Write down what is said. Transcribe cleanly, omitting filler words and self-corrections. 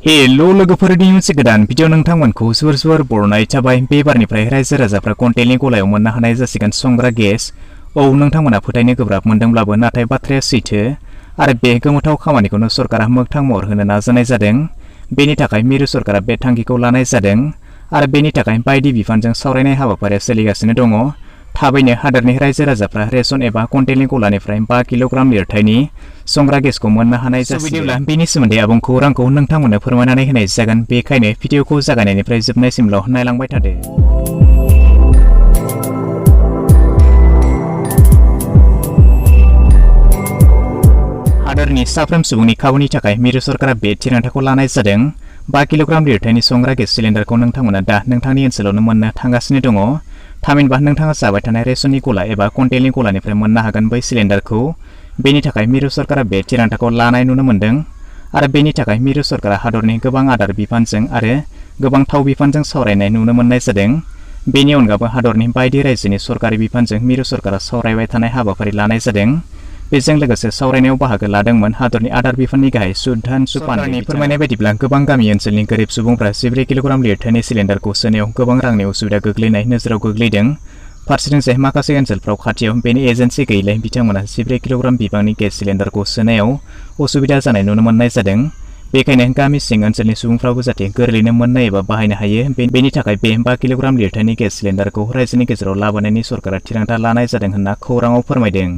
Hello लोगोफोरनि मोनसे गोदान भिडिअ नोंथांमोनखौ जोबोर बरनाय थाबाय। बेबारनिफ्राय रायजो राजाफ्रा कन्टेलनि गलायाव मोननो हानाय जासिगोन संग्रा गेस। औ नोंथांमोना फोथायनो गोब्राब मोनदोंब्लाबो नाथाय बाथ्राया सैथो आरो बे गोमोथाव खामानिखौनो सरकारा मोगथां महर होनो नाजानाय जादों। बेनि थाखाय मिरु सरकारा बे थांखिखौ लानाय जादों आरो बेनि थाखाय बायदि बिफानजों सावरायनाय हाबाफारिया सोलिगासिनो दङ। थाबैनो हादोरनि रायजो राजाफ्रा रेशन एबा कन्टेलनि गलानिफ्राय 5 किल'ग्राम लिरथायनि संग्रा गेसखौ मोननो हानाय जासिगोन। बेनि सोमोन्दै आबुं खौरांखौ नोंथांमोननो फोरमायनानै होनाय जागोन। बेखायनो भिडिअखौ जागायनायनिफ्राय जोबनायसिमल' नायलांबाय थादो। हादोरनि साफ्रोम सुबुंनि खाबुनि थाखाय मिरु सरकारा बे थिरांथाखौ लानाय जादों। 5 किल'ग्राम लिरथायनि संग्रा गेस सिलिन्डारखौ नोंथांमोना दा नोंथांनि ओनसोलावनो मोननो थांगासिनो दङ। थामहिनबा नोंथाङा जाबाय थानाय रेशननि गला एबा कन्टेलनि गलानिफ्राय मोननो हागोन बै सिलिन्डारखौ। बेनि थाखाय मिरु सरकारा बे थिरांथाखौ लानाय नुनो मोन्दों आरो बेनि थाखाय मिरु सरकारा हादरनि गोबां आदार बिफानजों आरो गोबां थाव बिफानजों सावरायनाय नुनो मोननाय जादों। बेनि अनगाबो हादरनि बायदि रायजोनि सरकारि बिफानजों मिरु सरकारा सावरायबाय थानाय हाबाफारि लानाय जादों। बेजों लोगोसे सावरायनायाव बाहागो लादोंमोन हादरनि आदार बिफाननि गाहाय सुधान सुपाननि फोरमायनाय बायदिब्ला गोबां गामि ओनसोलनि गोरिब सुबुंफ्रा 14 किल'ग्राम लिरथायनि सिलिन्डारखौ सोनायाव गोबां रांनि उसुबिदा गोग्लैनाय नोजोराव गोग्लैदों। फारसेथिंजाय माखासे ओनसोलफ्राव खाथियाव बेनि एजेन्सि गैयैलाय बिथांमोना 14 किल'ग्राम बिबांनि गेस सिलिन्डारखौ सोनायाव उसुबिदा जानाय नुनो मोननाय जादों। बेखायनो गामि सिं ओनसोलनि सुबुंफ्राबो जाहाथे गोरलैनो मोननो एबा बाहायनो हायो बेनि थाखाय बे 5 किल'ग्राम लिरथायनि गेस सिलिन्डारखौ रायजोनि गेजेराव लाबोनायनि सरकारा थिरांथा लानाय जादों होनना खौराङाव फोरमायदों।